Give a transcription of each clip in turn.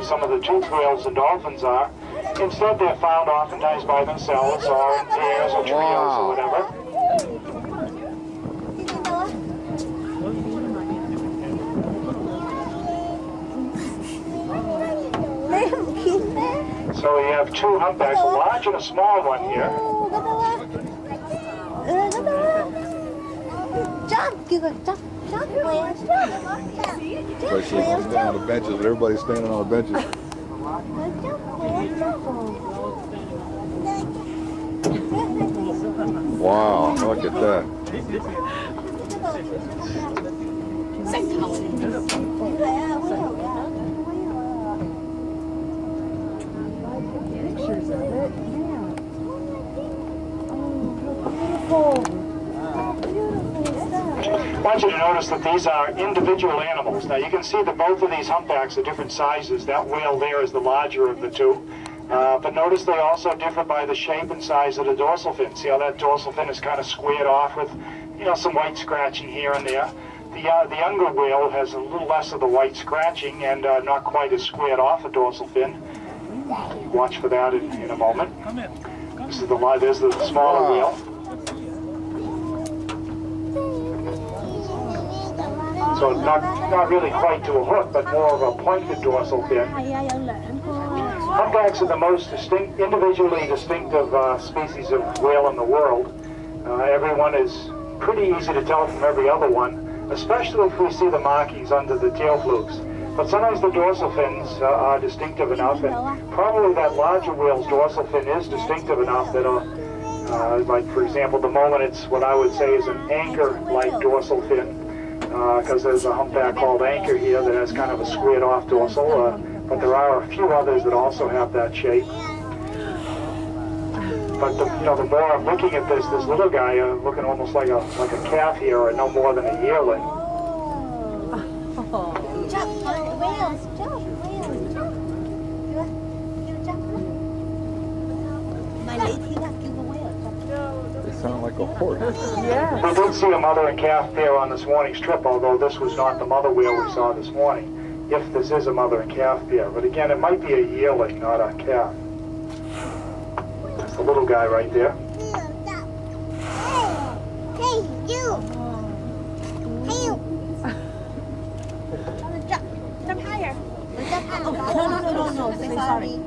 some of the toothed whales and dolphins are. Instead, they're found oftentimes by themselves or in pairs or trios or whatever. So you have two humpbacks, a large and a small one here. Everybody's standing on the benches. Everybody's standing on the benches. Wow, look at that. Pictures of it, yeah. Oh, I want you to notice that these are individual animals. Now you can see that both of these humpbacks are different sizes. That whale there is the larger of the two. But notice they also differ by the shape and size of the dorsal fin. See how that dorsal fin is kind of squared off with, you know, some white scratching here and there. The younger whale has a little less of the white scratching and not quite as squared off a dorsal fin. Watch for that in a moment. This is there's the smaller whale. So not really quite to a hook, but more of a pointed dorsal fin. Humpbacks are the most individually distinctive species of whale in the world. Everyone is pretty easy to tell from every other one, especially if we see the markings under the tail flukes. But sometimes the dorsal fins are distinctive enough, and probably that larger whale's dorsal fin is distinctive enough that, like for example, the moment it's what I would say is an anchor-like dorsal fin, because there's a humpback called Anchor here that has kind of a squared off dorsal, but there are a few others that also have that shape. But the more I'm looking at this little guy looking almost like a calf here, or no more than a yearling. They sound like a horse. yeah. We did see a mother and calf pair on this morning's trip, although this was not the mother whale we saw this morning, if this is a mother and calf pair. But again, it might be a yearling, not a calf. That's the little guy right there. Hey, you! Hey, you! Jump higher. Jump higher. No. Say sorry.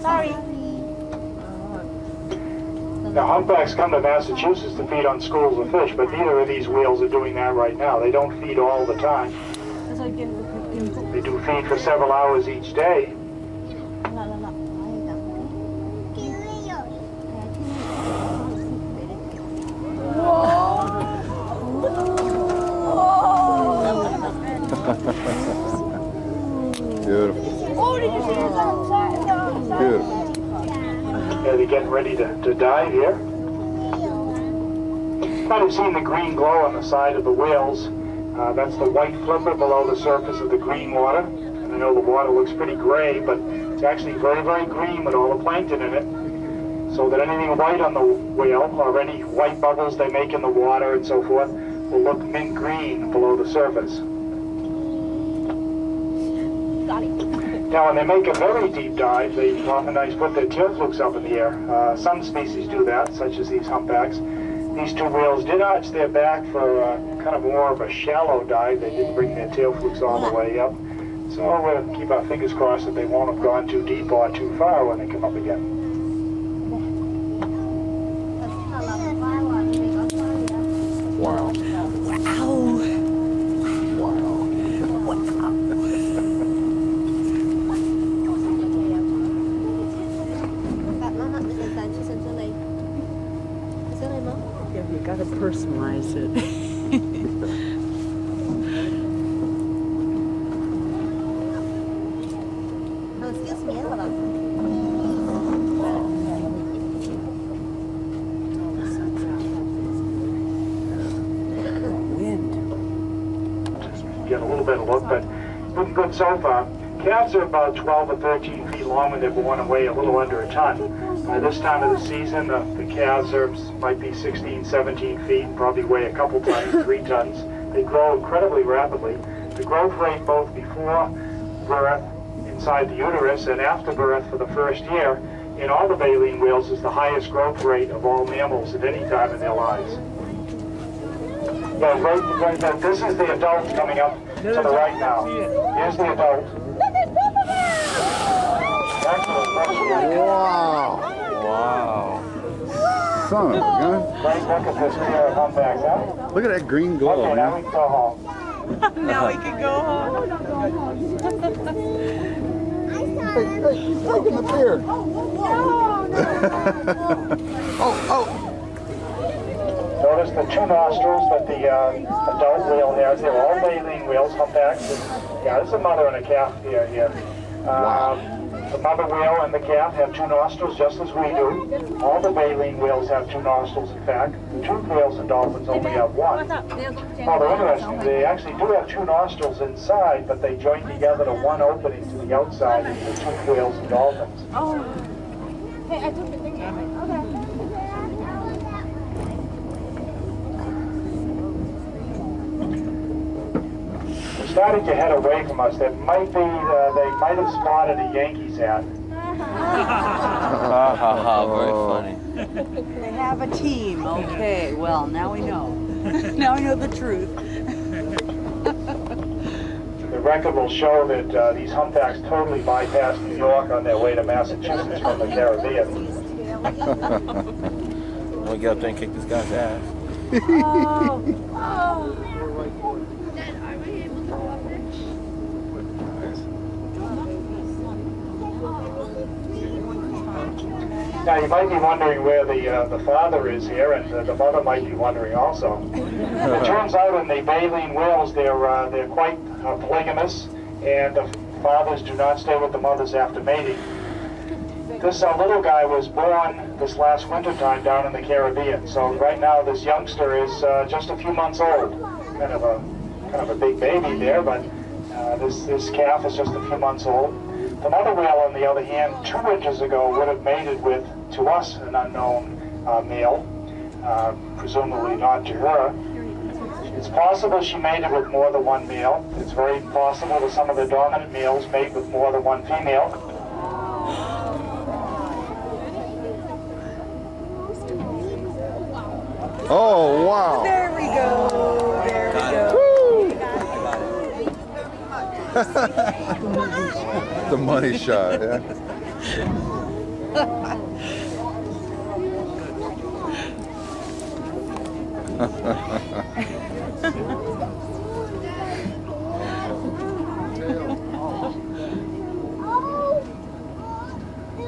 Sorry. Now, humpbacks come to Massachusetts to feed on schools of fish, but neither of these whales are doing that right now. They don't feed all the time. They do feed for several hours each day. Beautiful. Beautiful. Yeah, they're getting ready to dive here. You might have seen the green glow on the side of the whales. That's the white flipper below the surface of the green water. And I know the water looks pretty gray, but it's actually very, very green with all the plankton in it. So that anything white on the whale, or any white bubbles they make in the water and so forth, will look mint green below the surface. Now, when they make a very deep dive, they oftentimes put their tail flukes up in the air. Some species do that, such as these humpbacks. These two whales did arch their back for kind of more of a shallow dive. They didn't bring their tail flukes all the way up. So we'll keep our fingers crossed that they won't have gone too deep or too far when they come up again. Wow. You gotta personalize it. Get a little bit of look, but looking good so far. Calves are about 12 or 13 feet long when they're born and weigh a little under a ton. This time of the season, the calves might be 16, 17 feet, and probably weigh a couple tons, 3 tons. They grow incredibly rapidly. The growth rate both before birth, in inside the uterus, and after birth for the first year, in all the baleen whales is the highest growth rate of all mammals at any time in their lives. Yeah, this is the adult coming up to the right now. Here's the adult. Wow. Wow. Son of a gun. Right, look at this pair of humpbacks, huh? Look at that green glow, Okay, now man. we can go home. Now we can go home. Hey, look at the beard. Oh. Notice the two nostrils that the adult whale has. They're all baleen whales, humpbacks. Yeah, there's a mother and a calf here. The mother whale and the calf have two nostrils just as we do. All the baleen whales have two nostrils, in fact. The toothed whales and dolphins only have one. Oh, they're interesting. They actually do have two nostrils inside, but they join together to one opening to the outside in the toothed whales and dolphins. Hey, I took the thing. Okay. Starting to head away from us. That might be, they might have spotted a Yankees hat. Very funny. They have a team. Okay, well, now we know. Now we know the truth. The record will show that these humpbacks totally bypassed New York on their way to Massachusetts from the Caribbean. We'll get up there and kick this guy's ass. Now you might be wondering where the father is here, and the mother might be wondering also. It turns out in the baleen whales they're quite polygamous, and the fathers do not stay with the mothers after mating. This little guy was born this last winter time down in the Caribbean, so right now this youngster is just a few months old. Kind of a big baby there, but this calf is just a few months old. The mother whale, on the other hand, 2 winters ago would have mated with, to us, an unknown male, presumably not to her. It's possible she mated with more than one male. It's very possible that some of the dominant males mate with more than one female. Oh, wow. There we go. There we go. The money shot, yeah.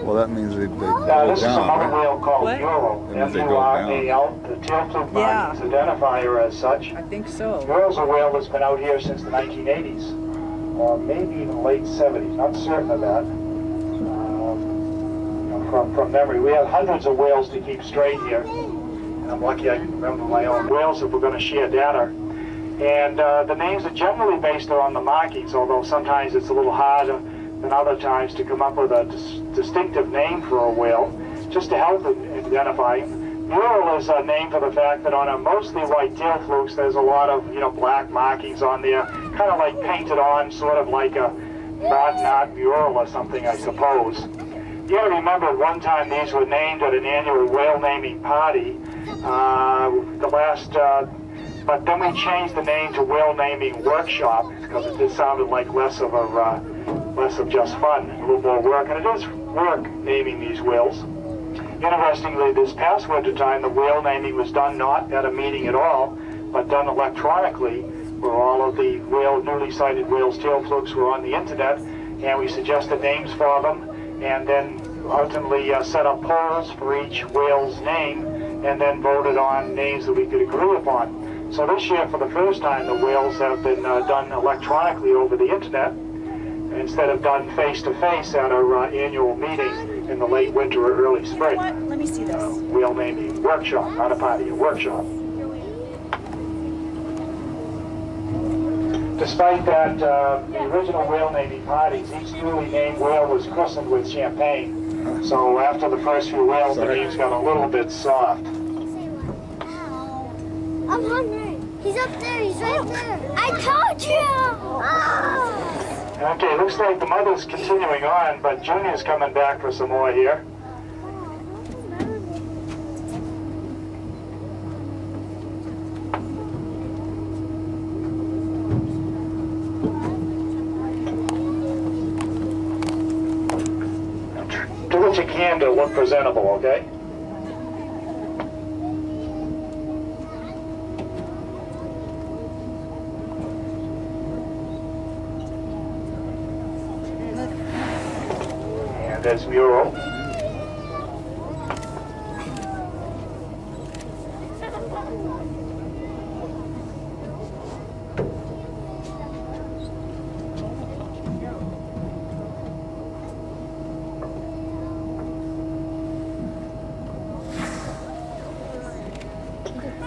Well, that means they go This is a down, mother right? whale called What? Ural. That means they go M-U-R-A-L. The tail fluke Yeah. markings identify her as such. I think so. Ural's a whale that's been out here since the 1980s, or maybe even late 70s. Not certain of that. From memory, we have hundreds of whales to keep straight here. And I'm lucky I can remember my own whales if we're going to share data. And the names are generally based on the markings, although sometimes it's a little harder than other times to come up with a distinctive name for a whale, just to help identify him. Ural is named for the fact that on a mostly white tail flukes, there's a lot of black markings on there, kind of like painted on, sort of like a not mural or something, I suppose. You gotta remember one time these were named at an annual whale naming party. But then we changed the name to whale naming workshop because it just sounded like less of just fun, a little more work, and it is work naming these whales. Interestingly, this past winter time, the whale naming was done not at a meeting at all, but done electronically, where all of the newly sighted whales' tail flukes were on the internet, and we suggested names for them, and then ultimately set up polls for each whale's name, and then voted on names that we could agree upon. So this year, for the first time, the whales have been done electronically over the internet, instead of done face-to-face at our annual meeting in the late winter or early spring. Let me see this. Whale naming workshop, not a party, a workshop. Despite that, the original whale naming parties, each newly named whale was christened with champagne. So after the first few whales, the names got a little bit soft. I'm hungry. He's up there. He's right there. I told you. Oh. Okay, looks like the mother's continuing on, but Junior's coming back for some more here. Do what you can to look presentable, okay? And there's Mural.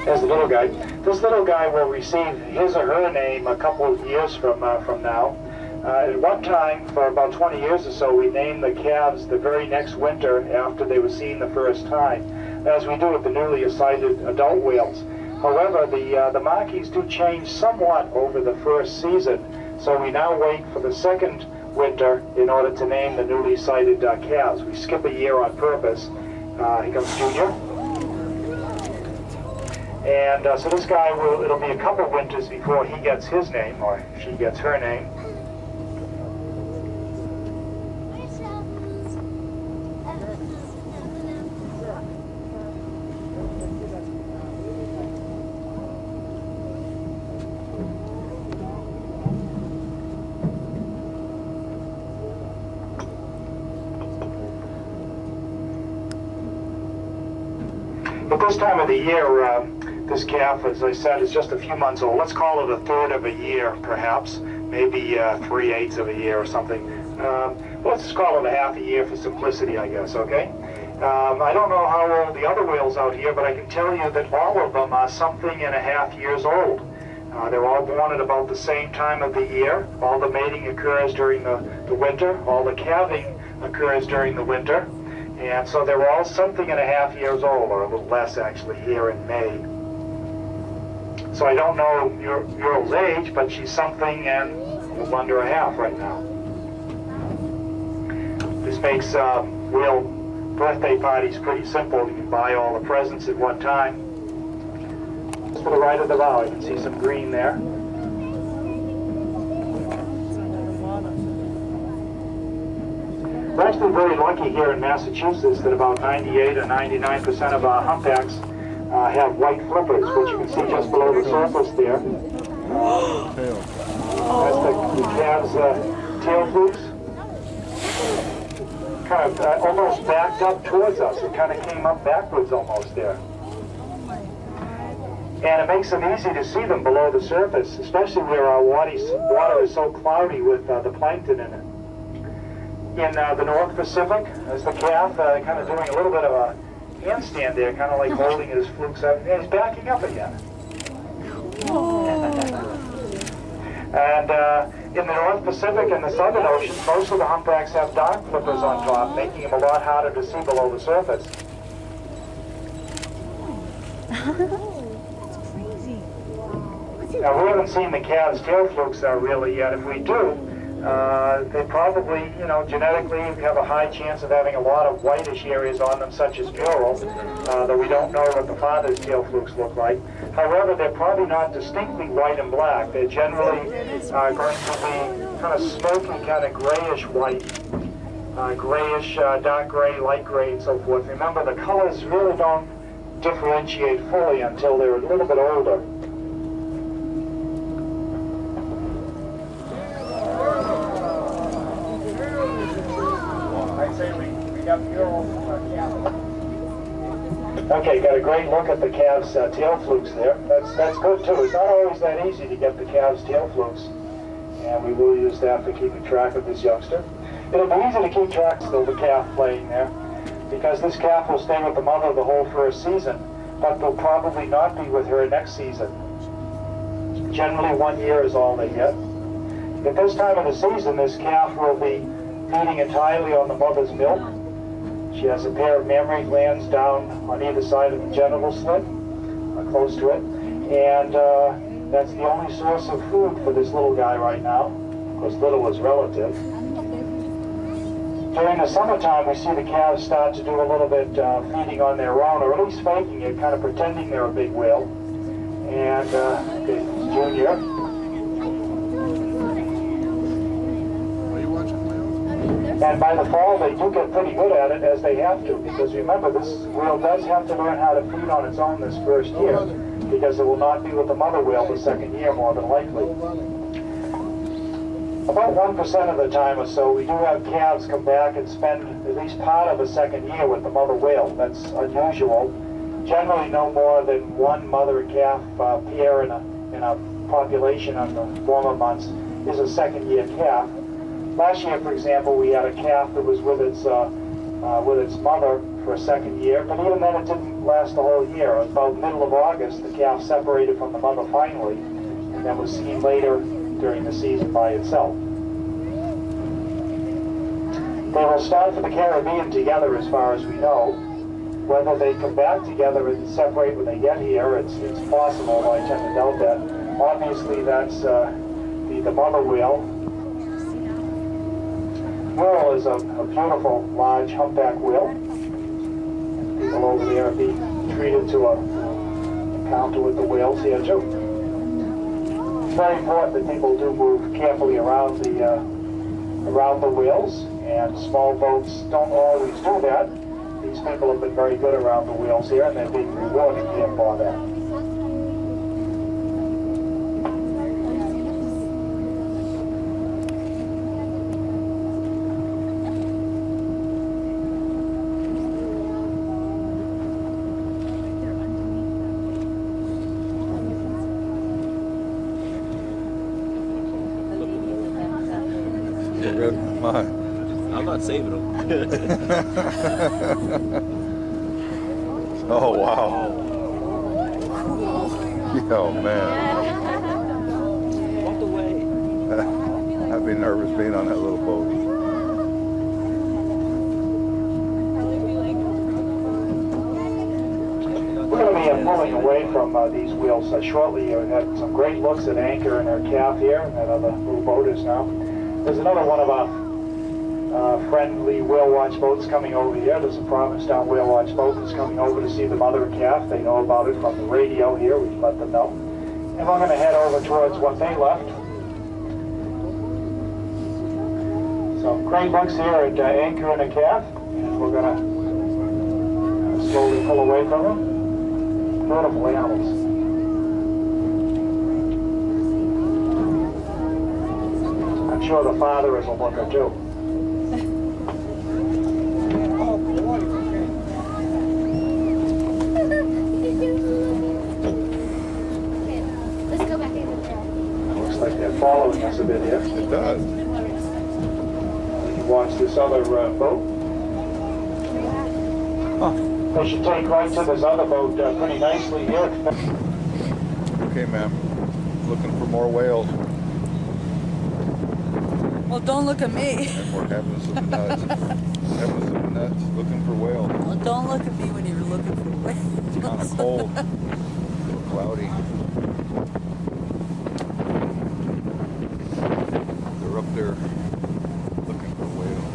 There's the little guy. This little guy will receive his or her name a couple of years from now. At one time, for about 20 years or so, we named the calves the very next winter after they were seen the first time, as we do with the newly sighted adult whales. However, the markings do change somewhat over the first season, so we now wait for the second winter in order to name the newly sighted calves. We skip a year on purpose. Here comes Junior. And so this guy it'll be a couple winters before he gets his name, or she gets her name. But this time of the year, this calf, as I said, is just a few months old. Let's call it a third of a year, perhaps. Maybe 3/8 of a year or something. Let's just call it a half a year for simplicity, I guess, okay? I don't know how old the other whales out here, but I can tell you that all of them are something and a half years old. They're all born at about the same time of the year. All the mating occurs during the winter. All the calving occurs during the winter. And so they're all something and a half years old, or a little less actually, here in May. So I don't know Mural's age, but she's something and a little under a half right now. This makes whale birthday parties pretty simple. You can buy all the presents at one time. Just to the right of the bow, you can see some green there. We're actually very lucky here in Massachusetts that about 98 or 99% of our humpbacks have white flippers, which you can see just below the surface there. That's the calves' tail flukes. Kind of almost backed up towards us. It kind of came up backwards almost there. And it makes it easy to see them below the surface, especially where our water is so cloudy with the plankton in it. In the North Pacific, there's the calf kind of doing a little bit of a handstand there, kind of like holding his flukes up. Yeah, he's backing up again. And in the North Pacific and the Southern Ocean, most of the humpbacks have dark flippers on top, making them a lot harder to see below the surface. That's crazy. Now, we haven't seen the calves' tail flukes really yet. If we do, they probably, genetically have a high chance of having a lot of whitish areas on them, such as Mural, though we don't know what the father's tail flukes look like. However, they're probably not distinctly white and black. They're generally going to be kind of smoky, kind of grayish white, grayish, dark gray, light gray, and so forth. Remember, the colors really don't differentiate fully until they're a little bit older. Okay, got a great look at the calves' tail flukes there. That's good too. It's not always that easy to get the calves' tail flukes, and we will use that for keeping track of this youngster. It'll be easy to keep track of the calf playing there, because this calf will stay with the mother the whole first season, but will probably not be with her next season. Generally 1 year is all they get. At this time of the season, this calf will be feeding entirely on the mother's milk. She has a pair of mammary glands down on either side of the genital slit, close to it, and that's the only source of food for this little guy right now. because little is relative. During the summertime, we see the calves start to do a little bit feeding on their own, or at least faking it, kind of pretending they're a big whale. And the junior. Are you watching whales? And by the fall, they do get pretty good at it, as they have to, because remember, this whale does have to learn how to feed on its own this first year, because it will not be with the mother whale the second year, more than likely. About 1% of the time or so, we do have calves come back and spend at least part of a second year with the mother whale. That's unusual. Generally, no more than one mother calf pair in a population in the warmer months is a second year calf. Last year, for example, we had a calf that was with its mother for a second year, but even then it didn't last the whole year. About middle of August, the calf separated from the mother finally, and then was seen later during the season by itself. They will start for the Caribbean together as far as we know. Whether they come back together and separate when they get here, it's possible, though I tend to doubt that. Obviously that's the mother whale. Whale is a beautiful, large humpback whale. People over there be treated to a encounter with the whales here too. It's very important that people do move carefully around the whales, and small boats don't always do that. These people have been very good around the whales here, and they're being rewarded here for that. Good. Mine. I'm not saving them. Oh, wow. Oh, man. Walk away. I'd be nervous being on that little boat. We're going to be pulling away from these wheels shortly. We've had some great looks at Anchor and her calf here, and that other little boat is now. There's another one of our friendly whale watch boats coming over here. There's a Provincetown whale watch boat that's coming over to see the mother and calf. They know about it from the radio here. We've let them know. And we're going to head over towards what they left. So great looks here at Anchor and a calf. And we're going to slowly pull away from them. Beautiful animals. I'm sure the father is a looker too. Let's go back in. Looks like they're following us a bit here. It does. We can watch this other boat. They should take right to this other boat pretty nicely here. Okay, ma'am. Looking for more whales. Well, don't look at me. And we're having some nuts. Looking for whales. Well, don't look at me when you're looking for whales. It's kind of cold. A little cloudy. They're up there looking for whales.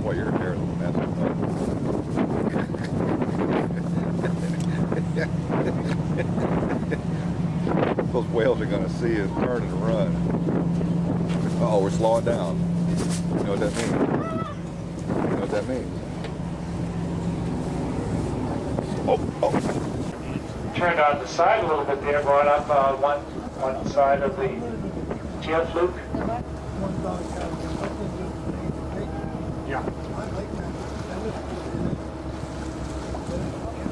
Boy, your hair is a mess. Those whales are going to see us turn and run. Oh, we're slowing down. You know what that means? You know what that means? Oh. Turned on the side a little bit there, brought up one side of the tail fluke. Yeah.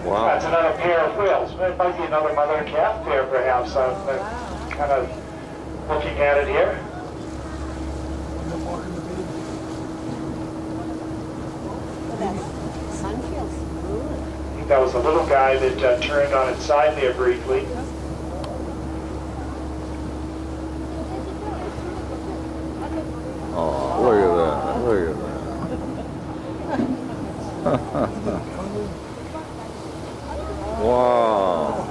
Wow. That's another pair of whales. It might be another mother and calf pair, perhaps. I'm kind of looking at it here. Sun feels good. I think that was the little guy that turned on its side there briefly. Oh, look at that. Look at that. Wow.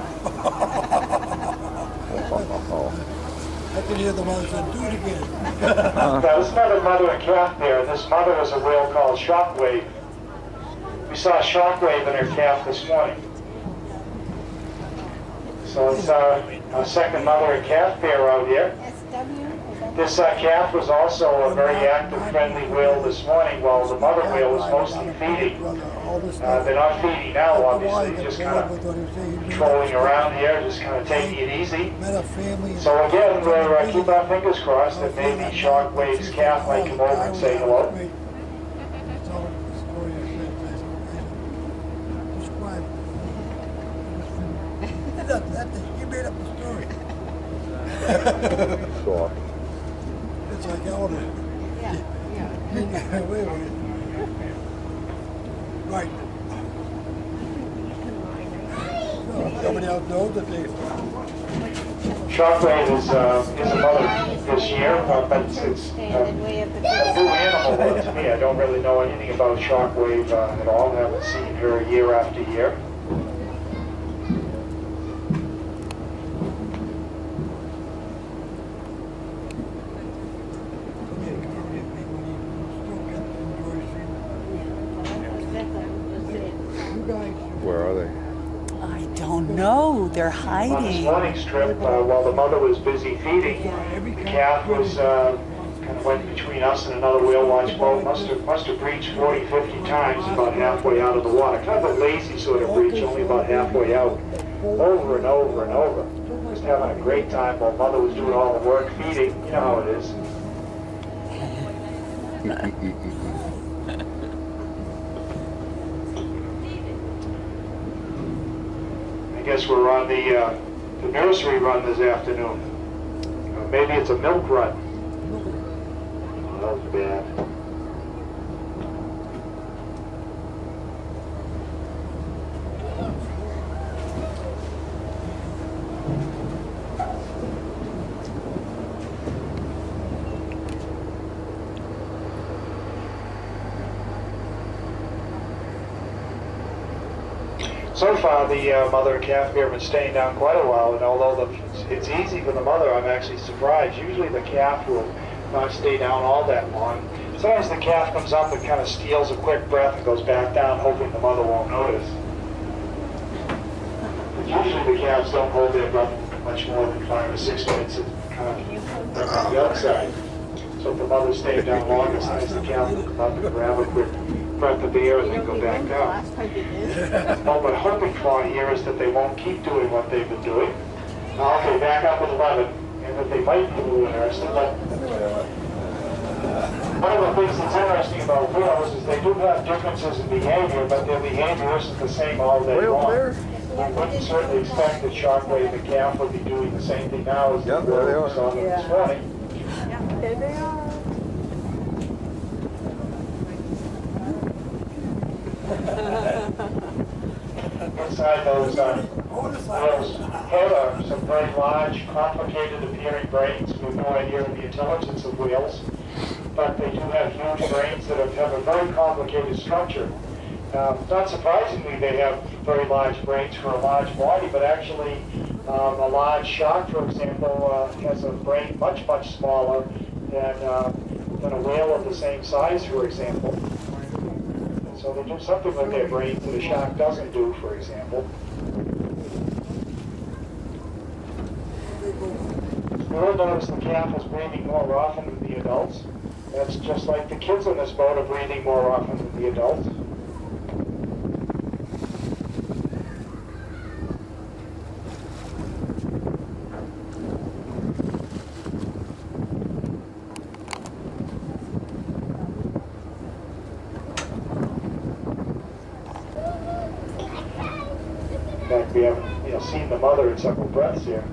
I can hear the mother say, do it again. Now, there's another mother and calf there, and this mother is a whale called Shockwave. We saw Shockwave in her calf this morning. So it's our second mother and calf pair out here. This calf was also a very active, friendly whale this morning, while the mother whale was mostly feeding. They're not feeding now, obviously, they're just kind of trolling around here, just kind of taking it easy. So again, we're keep our fingers crossed that maybe Shockwave's calf might come over and say hello. You made up the story. Soft. It's like elder. Wait a minute. Right. No, somebody else knows that they. Shockwave is a mother this year, but it's a new animal to me. I don't really know anything about Shockwave at all. I haven't seen her year after year. Where are they? I don't know. They're On this hiding. morning's trip, while the mother was busy feeding, the calf was kind of went between us and another whale watch boat. Must have breached 40, 50 times about halfway out of the water. Kind of a lazy sort of breach, only about halfway out. Over and over and over. Just having a great time while mother was doing all the work feeding. You know how it is. I guess we're on the nursery run this afternoon. Maybe it's a milk run. Oh, that was bad. So far, the mother and calf pair have been staying down quite a while, and although it's easy for the mother, I'm actually surprised. Usually the calf will not stay down all that long. Sometimes the calf comes up and kind of steals a quick breath and goes back down, hoping the mother won't notice. But usually the calves don't hold their breath much more than 5 or 6 minutes and kind of on the outside. So if the mother stayed down long, it's nice the calf will come up and grab a quick breath of air and then go back down. What we're hoping for here is that they won't keep doing what they've been doing. Now, okay, back up with 11, and that they might be a little interested, but one of the things that's interesting about whales is they do have differences in behavior, but their behavior isn't the same all day long. We wouldn't certainly expect that Shockwave and calf would be doing the same thing now as Yeah, there they are. we saw them this morning. There they are. Inside those whales' head are some very large, complicated appearing brains. We have no idea of the intelligence of whales, but they do have huge brains that have a very complicated structure. Not surprisingly, they have very large brains for a large body, but actually a large shark, for example, has a brain much, much smaller than a whale of the same size, for example. So they do something with their brains that a shark doesn't do, for example. You'll notice the calf is breathing more often than the adults. That's just like the kids on this boat are breathing more often than the adults. In fact, we haven't seen the mother in several breaths here.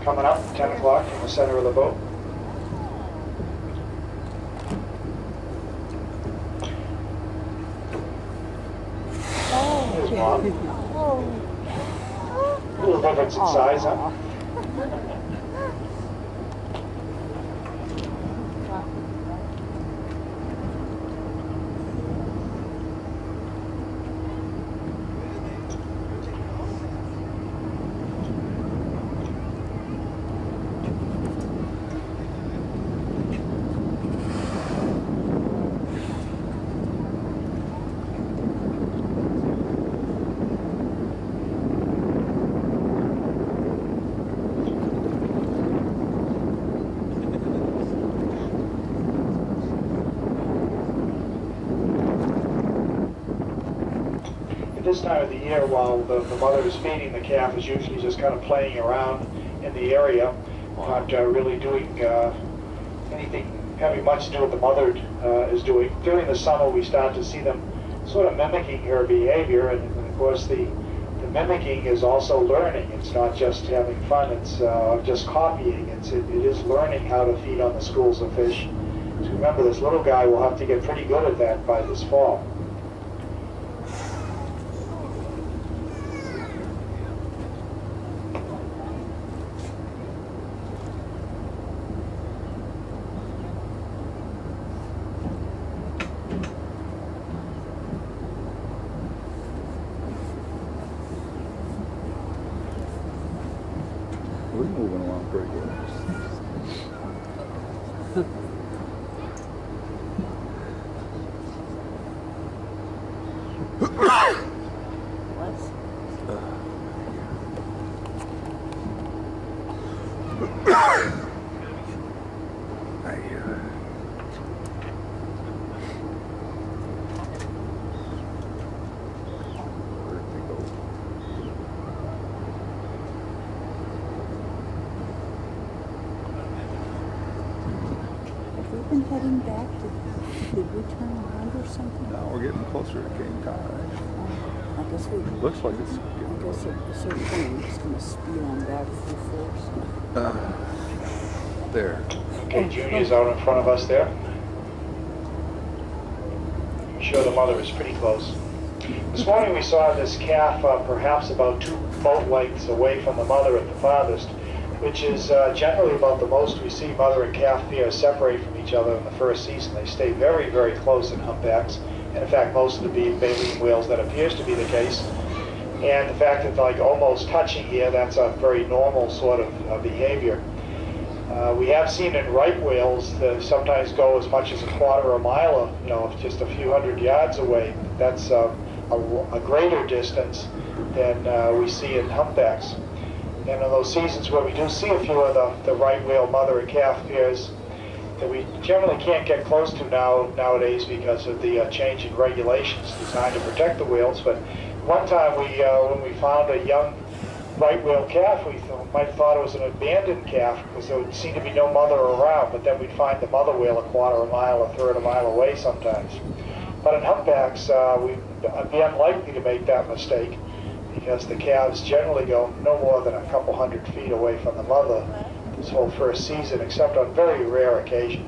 Coming up, 10 o'clock from the center of the boat. off. A little difference in size, huh? Aw. At this time of the year, while the mother is feeding, the calf is usually just kind of playing around in the area, not really doing anything having much to do with the mother is doing. During the summer, we start to see them sort of mimicking her behavior, and of course the mimicking is also learning. It's not just having fun, it's just copying. It is learning how to feed on the schools of fish. So remember, this little guy will have to get pretty good at that by this fall. We're moving along pretty good. Have we been heading back? Did we turn around or something? Now we're getting closer to King Cod. I guess we. Looks like it's I getting guess closer. at a certain point we're just gonna speed on back full force. There. Okay, Junior's out in front of us there. I'm sure the mother is pretty close. This morning we saw this calf perhaps about 2 boat lengths away from the mother at the farthest, which is generally about the most we see mother and calf pairs separate from each other in the first season. They stay very, very close in humpbacks, and in fact most of the baleen whales that appears to be the case. And the fact that they're like almost touching here, that's a very normal sort of behavior. We have seen in right whales that sometimes go as much as a quarter of a mile, just a few hundred yards away. That's a greater distance than we see in humpbacks. And in those seasons where we do see a few of the right whale mother and calf pairs that we generally can't get close to nowadays because of the change in regulations designed to protect the whales. But one time when we found a young right whale calf, we might have thought it was an abandoned calf because there would seem to be no mother around, but then we'd find the mother whale a quarter of a mile, a third of a mile away sometimes. But in humpbacks, we'd be unlikely to make that mistake because the calves generally go no more than a couple hundred feet away from the mother this whole first season, except on very rare occasions.